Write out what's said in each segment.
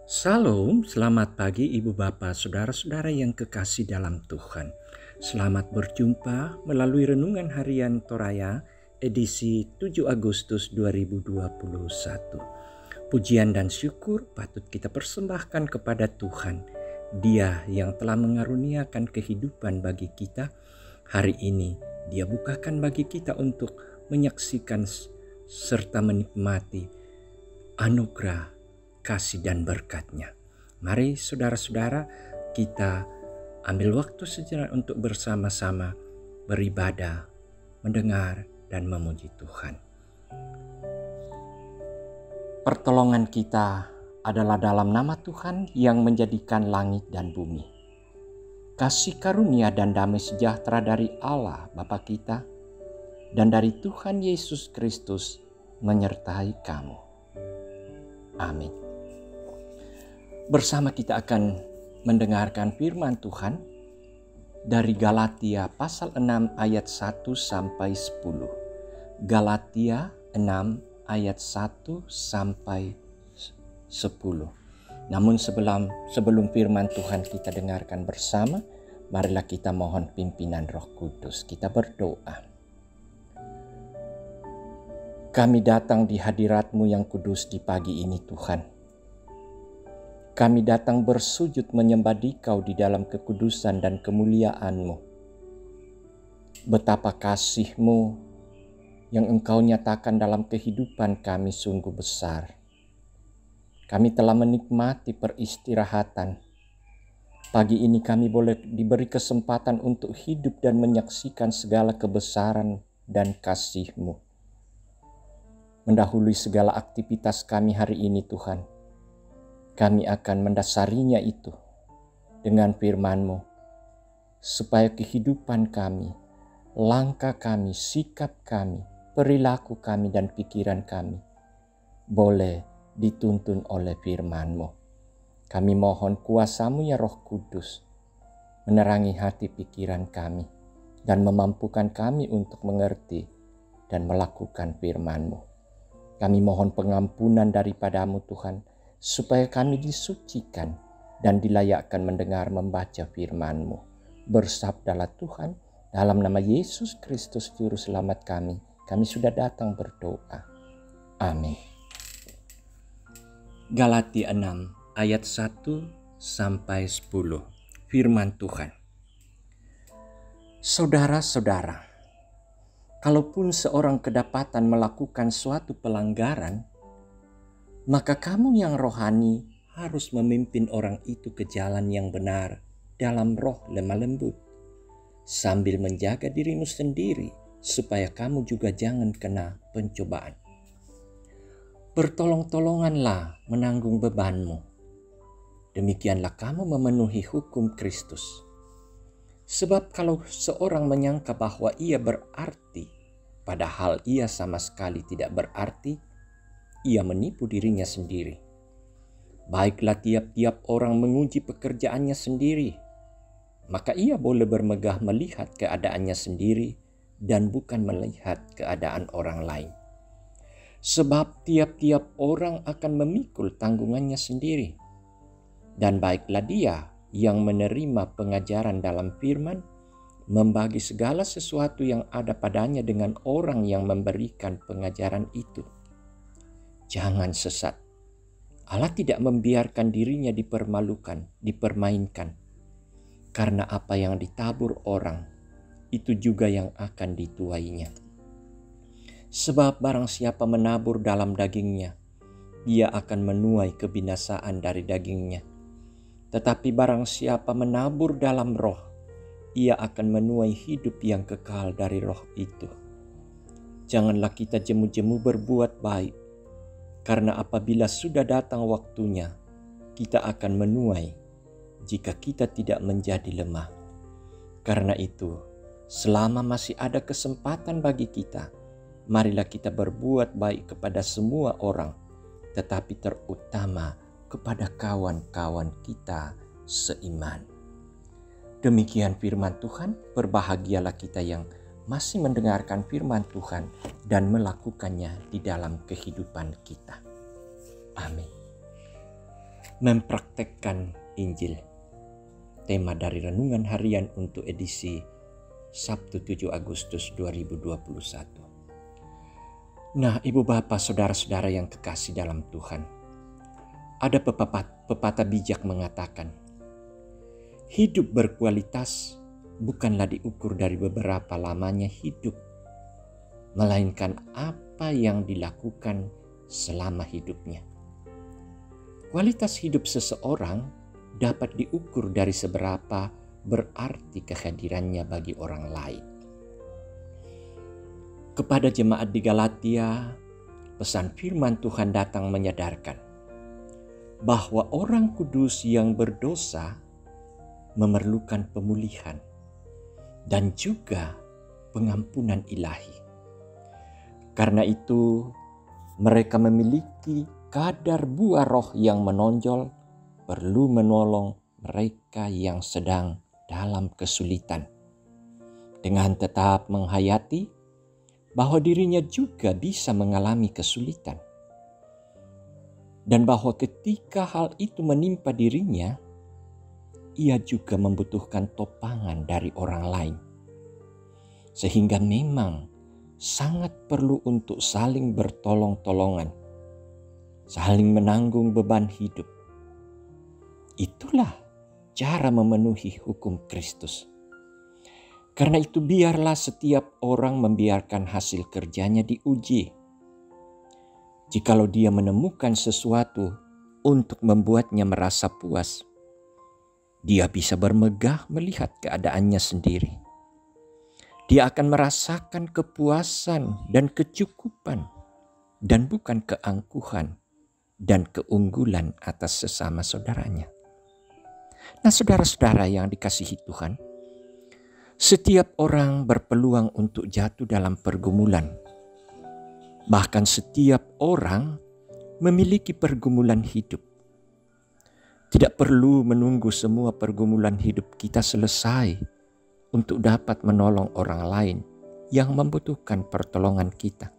Salam, selamat pagi Ibu Bapak, Saudara-saudara yang kekasih dalam Tuhan. Selamat berjumpa melalui Renungan Harian Toraya edisi 7 Agustus 2021. Pujian dan syukur patut kita persembahkan kepada Tuhan. Dia yang telah mengaruniakan kehidupan bagi kita. Hari ini Dia bukakan bagi kita untuk menyaksikan serta menikmati anugerah, kasih dan berkat-Nya. Mari saudara-saudara, kita ambil waktu sejenak untuk bersama-sama beribadah, mendengar dan memuji Tuhan. Pertolongan kita adalah dalam nama Tuhan yang menjadikan langit dan bumi. Kasih karunia dan damai sejahtera dari Allah Bapa kita dan dari Tuhan Yesus Kristus menyertai kamu. Amin. Bersama kita akan mendengarkan firman Tuhan dari Galatia pasal 6 ayat 1 sampai 10. Galatia 6 ayat 1 sampai 10. Namun sebelum firman Tuhan kita dengarkan bersama, marilah kita mohon pimpinan Roh Kudus. Kita berdoa. Kami datang di hadirat-Mu yang kudus di pagi ini Tuhan. Kami datang bersujud menyembah Dikau di dalam kekudusan dan kemuliaan-Mu. Betapa kasih-Mu yang Engkau nyatakan dalam kehidupan kami sungguh besar. Kami telah menikmati peristirahatan. Pagi ini kami boleh diberi kesempatan untuk hidup dan menyaksikan segala kebesaran dan kasih-Mu. Mendahului segala aktivitas kami hari ini Tuhan. Kami akan mendasarinya itu dengan firman-Mu, supaya kehidupan kami, langkah kami, sikap kami, perilaku kami dan pikiran kami boleh dituntun oleh firman-Mu. Kami mohon kuasa-Mu ya Roh Kudus, menerangi hati pikiran kami dan memampukan kami untuk mengerti dan melakukan firman-Mu. Kami mohon pengampunan daripada-Mu Tuhan, supaya kami disucikan dan dilayakkan mendengar membaca firman-Mu. Bersabdalah Tuhan, dalam nama Yesus Kristus Juru Selamat kami sudah datang berdoa. Amin. Galatia 6 ayat 1 sampai 10. Firman Tuhan. Saudara-saudara, kalaupun seorang kedapatan melakukan suatu pelanggaran, maka kamu yang rohani harus memimpin orang itu ke jalan yang benar dalam roh lemah lembut, sambil menjaga dirimu sendiri supaya kamu juga jangan kena pencobaan. Bertolong-tolonganlah menanggung bebanmu. Demikianlah kamu memenuhi hukum Kristus. Sebab kalau seorang menyangka bahwa ia berarti, padahal ia sama sekali tidak berarti, ia menipu dirinya sendiri. Baiklah tiap-tiap orang menguji pekerjaannya sendiri, maka ia boleh bermegah melihat keadaannya sendiri dan bukan melihat keadaan orang lain. Sebab tiap-tiap orang akan memikul tanggungannya sendiri. Dan baiklah dia yang menerima pengajaran dalam firman, membagi segala sesuatu yang ada padanya dengan orang yang memberikan pengajaran itu. Jangan sesat. Allah tidak membiarkan dirinya dipermalukan, dipermainkan. Karena apa yang ditabur orang, itu juga yang akan dituainya. Sebab barang siapa menabur dalam dagingnya, ia akan menuai kebinasaan dari dagingnya. Tetapi barang siapa menabur dalam roh, ia akan menuai hidup yang kekal dari roh itu. Janganlah kita jemu-jemu berbuat baik, karena apabila sudah datang waktunya, kita akan menuai jika kita tidak menjadi lemah. Karena itu, selama masih ada kesempatan bagi kita, marilah kita berbuat baik kepada semua orang, tetapi terutama kepada kawan-kawan kita seiman. Demikian firman Tuhan. Berbahagialah kita yang masih mendengarkan firman Tuhan dan melakukannya di dalam kehidupan kita. Amin. Mempraktekkan Injil. Tema dari Renungan Harian untuk edisi Sabtu 7 Agustus 2021. Nah, Ibu Bapak, Saudara-saudara yang kekasih dalam Tuhan, ada pepatah bijak mengatakan, hidup berkualitas bukanlah diukur dari beberapa lamanya hidup, melainkan apa yang dilakukan selama hidupnya. Kualitas hidup seseorang dapat diukur dari seberapa berarti kehadirannya bagi orang lain. Kepada jemaat di Galatia, pesan firman Tuhan datang menyadarkan bahwa orang kudus yang berdosa memerlukan pemulihan dan juga pengampunan ilahi. Karena itu, mereka memiliki kadar buah roh yang menonjol, perlu menolong mereka yang sedang dalam kesulitan, dengan tetap menghayati bahwa dirinya juga bisa mengalami kesulitan, dan bahwa ketika hal itu menimpa dirinya, ia juga membutuhkan topangan dari orang lain. Sehingga memang sangat perlu untuk saling bertolong-tolongan, saling menanggung beban hidup. Itulah cara memenuhi hukum Kristus. Karena itu biarlah setiap orang membiarkan hasil kerjanya diuji. Jikalau dia menemukan sesuatu untuk membuatnya merasa puas, dia bisa bermegah melihat keadaannya sendiri. Dia akan merasakan kepuasan dan kecukupan, dan bukan keangkuhan dan keunggulan atas sesama saudaranya. Nah, saudara-saudara yang dikasihi Tuhan, setiap orang berpeluang untuk jatuh dalam pergumulan. Bahkan setiap orang memiliki pergumulan hidup. Tidak perlu menunggu semua pergumulan hidup kita selesai untuk dapat menolong orang lain yang membutuhkan pertolongan kita.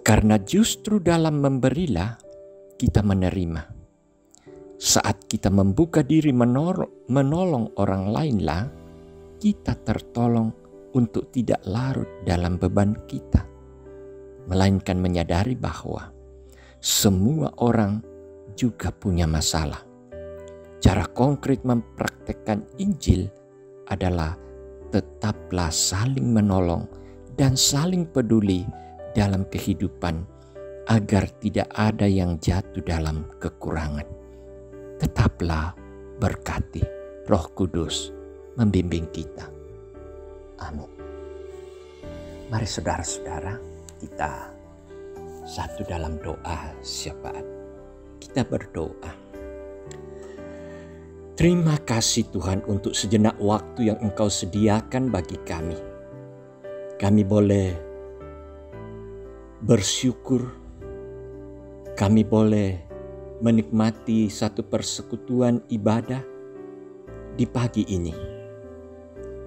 Karena justru dalam memberilah kita menerima. Saat kita membuka diri menolong orang lainlah, kita tertolong untuk tidak larut dalam beban kita, melainkan menyadari bahwa semua orang juga punya masalah. Cara konkret mempraktekkan Injil adalah tetaplah saling menolong dan saling peduli dalam kehidupan agar tidak ada yang jatuh dalam kekurangan. Tetaplah berkati, Roh Kudus membimbing kita. Amin. Mari saudara-saudara, kita satu dalam doa syafaat. Kita berdoa. Terima kasih Tuhan untuk sejenak waktu yang Engkau sediakan bagi kami. Kami boleh bersyukur, kami boleh menikmati satu persekutuan ibadah di pagi ini.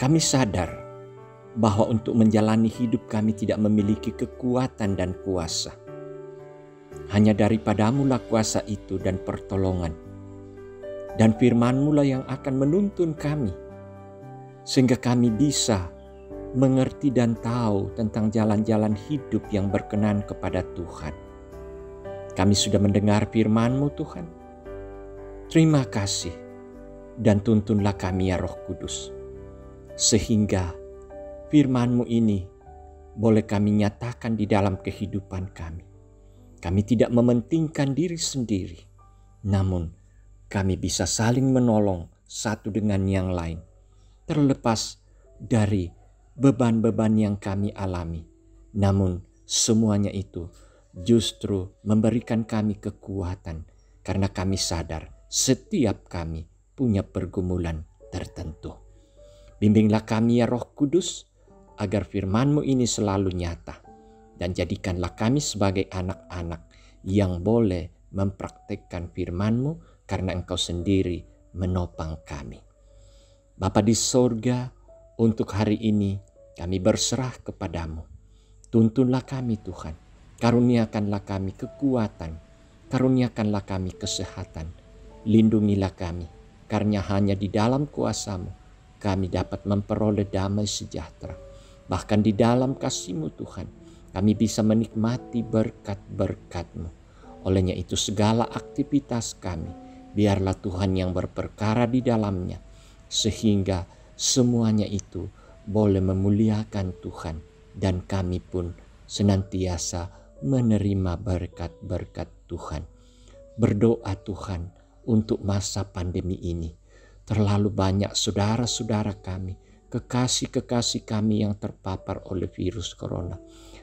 Kami sadar bahwa untuk menjalani hidup kami tidak memiliki kekuatan dan kuasa. Hanya daripadamu lah kuasa itu dan pertolongan. Dan firman-Mu lah yang akan menuntun kami, sehingga kami bisa mengerti dan tahu tentang jalan-jalan hidup yang berkenan kepada Tuhan. Kami sudah mendengar firman-Mu Tuhan. Terima kasih dan tuntunlah kami ya Roh Kudus, sehingga firman-Mu ini boleh kami nyatakan di dalam kehidupan kami. Kami tidak mementingkan diri sendiri, namun kami bisa saling menolong satu dengan yang lain, terlepas dari beban-beban yang kami alami. Namun semuanya itu justru memberikan kami kekuatan, karena kami sadar setiap kami punya pergumulan tertentu. Bimbinglah kami ya Roh Kudus, agar firman-Mu ini selalu nyata, dan jadikanlah kami sebagai anak-anak yang boleh mempraktekkan firman-Mu, karena Engkau sendiri menopang kami. Bapa di sorga, untuk hari ini kami berserah kepadamu. Tuntunlah kami Tuhan, karuniakanlah kami kekuatan Karuniakanlah kami kesehatan, lindungilah kami, karena hanya di dalam kuasa-Mu kami dapat memperoleh damai sejahtera. Bahkan di dalam kasih-Mu Tuhan, kami bisa menikmati berkat-berkat-Mu. Olehnya itu segala aktivitas kami, biarlah Tuhan yang berperkara di dalamnya, sehingga semuanya itu boleh memuliakan Tuhan, dan kami pun senantiasa menerima berkat-berkat Tuhan. Berdoa Tuhan untuk masa pandemi ini. Terlalu banyak saudara-saudara kami, kekasih-kekasih kami yang terpapar oleh virus corona.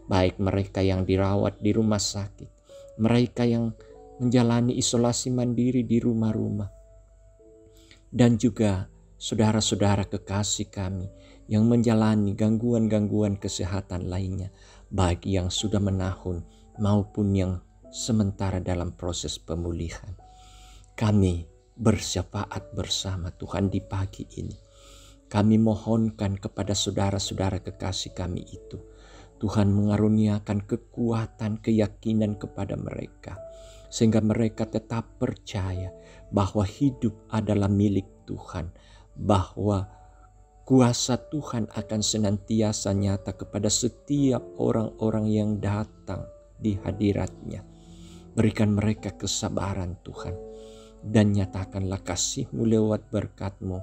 Baik mereka yang dirawat di rumah sakit, mereka yang menjalani isolasi mandiri di rumah-rumah, dan juga saudara-saudara kekasih kami yang menjalani gangguan-gangguan kesehatan lainnya, baik yang sudah menahun maupun yang sementara dalam proses pemulihan. Kami bersyafaat bersama Tuhan di pagi ini. Kami mohonkan kepada saudara-saudara kekasih kami itu, Tuhan mengaruniakan kekuatan, keyakinan kepada mereka, sehingga mereka tetap percaya bahwa hidup adalah milik Tuhan, bahwa kuasa Tuhan akan senantiasa nyata kepada setiap orang-orang yang datang di hadirat-Nya. Berikan mereka kesabaran Tuhan, dan nyatakanlah kasih-Mu lewat berkat-Mu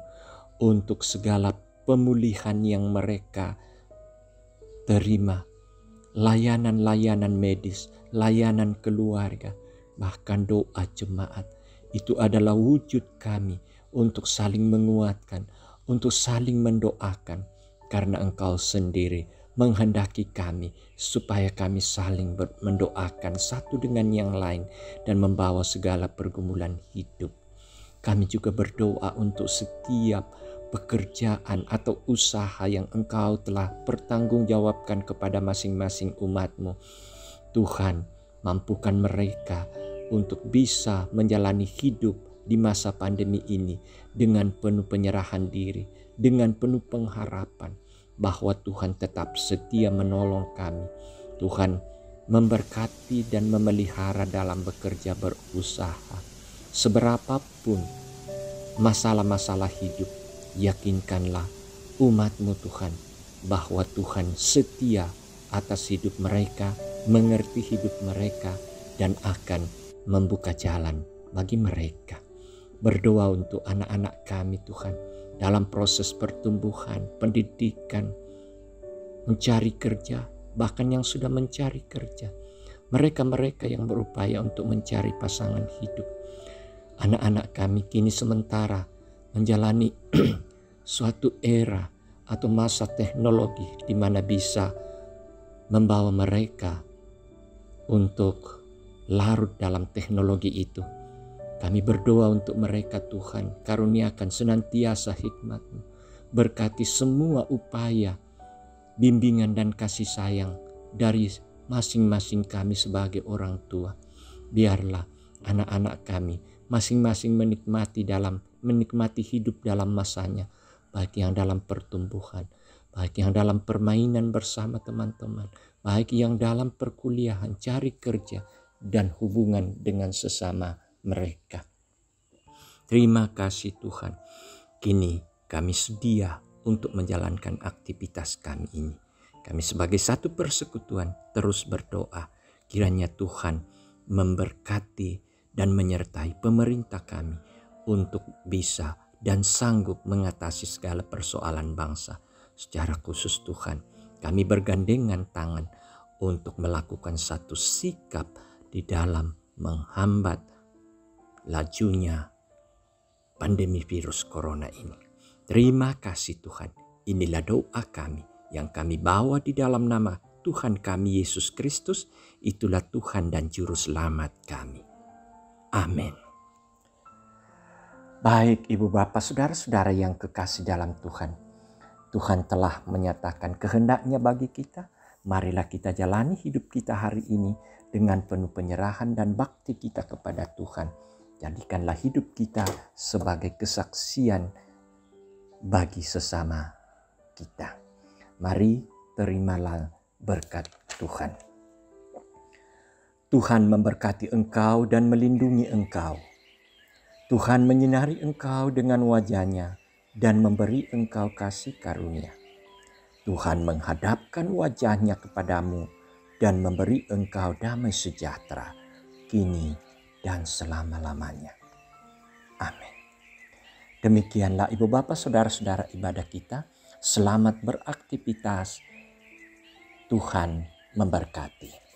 untuk segala pemulihan yang mereka terima, layanan-layanan medis, layanan keluarga, bahkan doa jemaat. Itu adalah wujud kami untuk saling menguatkan, untuk saling mendoakan, karena Engkau sendiri menghendaki kami supaya kami saling mendoakan satu dengan yang lain dan membawa segala pergumulan hidup. Kami juga berdoa untuk setiap pekerjaan atau usaha yang Engkau telah pertanggungjawabkan kepada masing-masing umat-Mu. Tuhan, mampukan mereka untuk bisa menjalani hidup di masa pandemi ini dengan penuh penyerahan diri, dengan penuh pengharapan bahwa Tuhan tetap setia menolong kami. Tuhan memberkati dan memelihara dalam bekerja berusaha. Seberapapun masalah-masalah hidup, yakinkanlah umat-Mu Tuhan bahwa Tuhan setia atas hidup mereka, mengerti hidup mereka, dan akan membuka jalan bagi mereka. Berdoa untuk anak-anak kami Tuhan dalam proses pertumbuhan, pendidikan, mencari kerja, bahkan yang sudah mencari kerja. Mereka-mereka yang berupaya untuk mencari pasangan hidup. Anak-anak kami kini sementara menjalani suatu era atau masa teknologi di mana bisa membawa mereka untuk larut dalam teknologi itu. Kami berdoa untuk mereka Tuhan, karuniakan senantiasa hikmat-Mu, berkati semua upaya, bimbingan dan kasih sayang dari masing-masing kami sebagai orang tua. Biarlah anak-anak kami masing-masing menikmati hidup dalam masanya, baik yang dalam pertumbuhan, baik yang dalam permainan bersama teman-teman, baik yang dalam perkuliahan, cari kerja, dan hubungan dengan sesama mereka. Terima kasih Tuhan. Kini kami sedia untuk menjalankan aktivitas kami ini. Kami sebagai satu persekutuan terus berdoa, kiranya Tuhan memberkati dan menyertai pemerintah kami untuk bisa dan sanggup mengatasi segala persoalan bangsa. Secara khusus Tuhan, kami bergandengan tangan untuk melakukan satu sikap di dalam menghambat lajunya pandemi virus corona ini. Terima kasih Tuhan. Inilah doa kami yang kami bawa di dalam nama Tuhan kami Yesus Kristus. Itulah Tuhan dan Juru Selamat kami. Amin. Baik Ibu Bapak Saudara-saudara yang kekasih dalam Tuhan. Tuhan telah menyatakan kehendaknya bagi kita. Marilah kita jalani hidup kita hari ini dengan penuh penyerahan dan bakti kita kepada Tuhan. Jadikanlah hidup kita sebagai kesaksian bagi sesama kita. Mari terimalah berkat Tuhan. Tuhan memberkati engkau dan melindungi engkau. Tuhan menyinari engkau dengan wajah-Nya dan memberi engkau kasih karunia. Tuhan menghadapkan wajah-Nya kepadamu dan memberi engkau damai sejahtera, kini dan selama-lamanya. Amin. Demikianlah Ibu Bapa Saudara-saudara ibadah kita. Selamat beraktivitas. Tuhan memberkati.